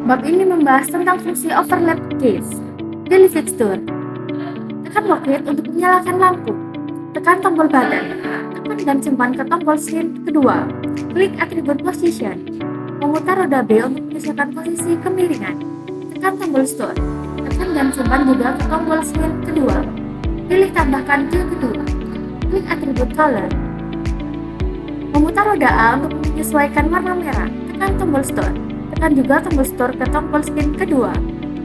Bab ini membahas tentang fungsi overlap case. Pilih fixture. Tekan locate untuk menyalakan lampu. Tekan tombol button. Tekan dan simpan ke tombol screen kedua. Klik atribut position. Memutar roda B untuk menyesuaikan posisi kemiringan. Tekan tombol store. Tekan dan simpan juga ke tombol screen kedua. Pilih tambahkan ke kedua. Klik atribut color. Memutar roda A untuk menyesuaikan warna merah. Tekan tombol store. Tekan juga tombol store ke tombol screen kedua.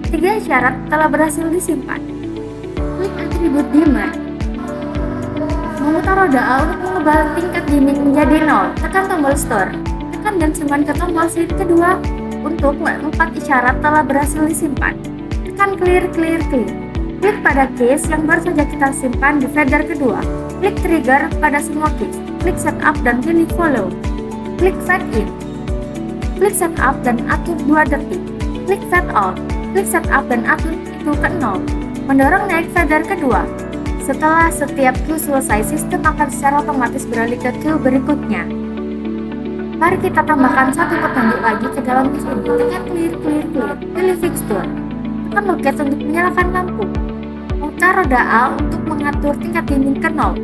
3 isyarat telah berhasil disimpan. Klik atribut dimmer. Memutar roda A untuk mengubah tingkat dimming menjadi 0. Tekan tombol store. Tekan dan simpan ke tombol screen kedua. Untuk 4 isyarat telah berhasil disimpan. Tekan clear. Klik pada case yang baru saja kita simpan di fader kedua. Klik trigger pada semua case. Klik setup dan pilih follow. Klik fade in. Klik setup dan atur 2 detik. Klik fade out. Klik setup dan atur itu ke 0. Mendorong naik fader kedua. Setelah setiap queue selesai, sistem akan secara otomatis beralih ke queue berikutnya. Mari kita tambahkan satu petunjuk lagi ke dalam queue ini. Tekan clear. Pilih fixture. Tekan locate untuk menyalakan lampu. Putar roda A untuk mengatur tingkat dimming ke 0.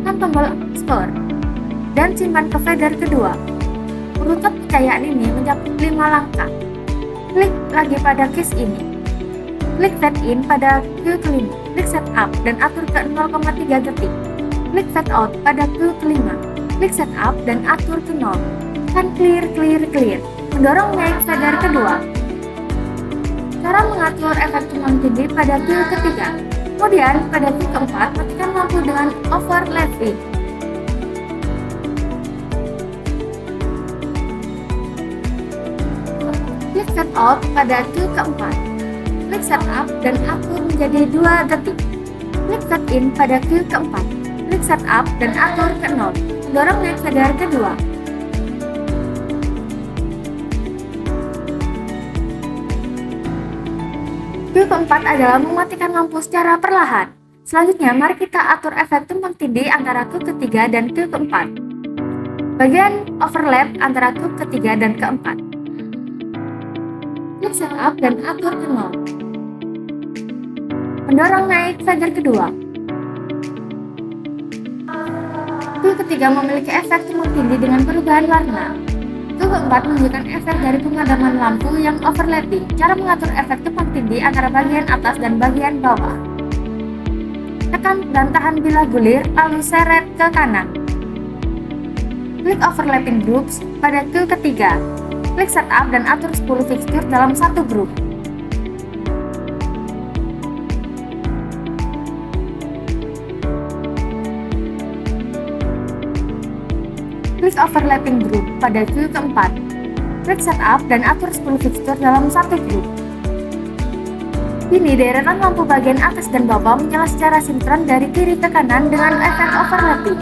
Tekan tombol store dan simpan ke fader kedua. Urutan pencahayaan ini mencakup 5 langkah. Klik lagi pada case ini. Klik fade in pada queue kelima. Klik setup dan atur ke 0,3 detik. Klik fade out pada queue kelima. Klik setup dan atur ke 0. Tekan clear. Mendorong naik fader kedua. Cara mengatur efek tumbang tindih pada queue ketiga. Kemudian pada queue keempat, matikan lampu dengan overlapping. Klik fade out pada queue keempat. Klik setup dan atur menjadi 2 detik. Klik fade in pada queue keempat. Klik setup dan atur ke 0. Mendorong naik fader kedua. Queue keempat adalah mematikan lampu secara perlahan. Selanjutnya, mari kita atur efek tumbang tindih antara queue ketiga dan queue keempat. Bagian overlap antara queue ketiga dan keempat. Klik setup dan atur ke 0. Mendorong naik fader kedua. Queue ketiga memiliki efek tumbang tindih dengan perubahan warna. Queue keempat menunjukkan efek dari pemadaman lampu yang overlapping. Cara mengatur efek tumbang tindih antara bagian atas dan bagian bawah. Tekan dan tahan bila gulir, lalu seret ke kanan. Klik overlapping groups pada queue ketiga. Klik setup dan atur 10 fixture dalam satu grup. Klik overlapping group pada queue keempat. Klik setup dan atur 10 fixture dalam satu grup. Kini deretan lampu bagian atas dan bawah menyala secara sinkron dari kiri ke kanan dengan efek overlapping.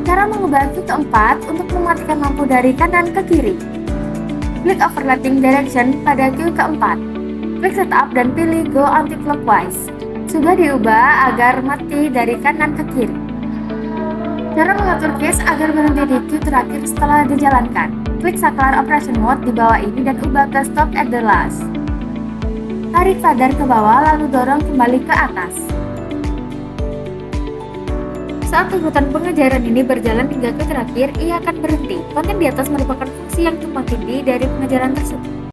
Cara mengubah queue keempat untuk mematikan lampu dari kanan ke kiri. Klik overlapping direction pada queue keempat. Klik setup dan pilih go anti-clockwise. Sudah diubah agar mati dari kanan ke kiri. Cara mengatur case agar berhenti di queue terakhir setelah dijalankan. Klik saklar operation mode di bawah ini dan ubah ke stop at the last. Tarik fader ke bawah lalu dorong kembali ke atas. Saat urutan pengejaran ini berjalan hingga ke terakhir, ia akan berhenti. Konten di atas merupakan fungsi yang tumpang tindih dari pengejaran tersebut.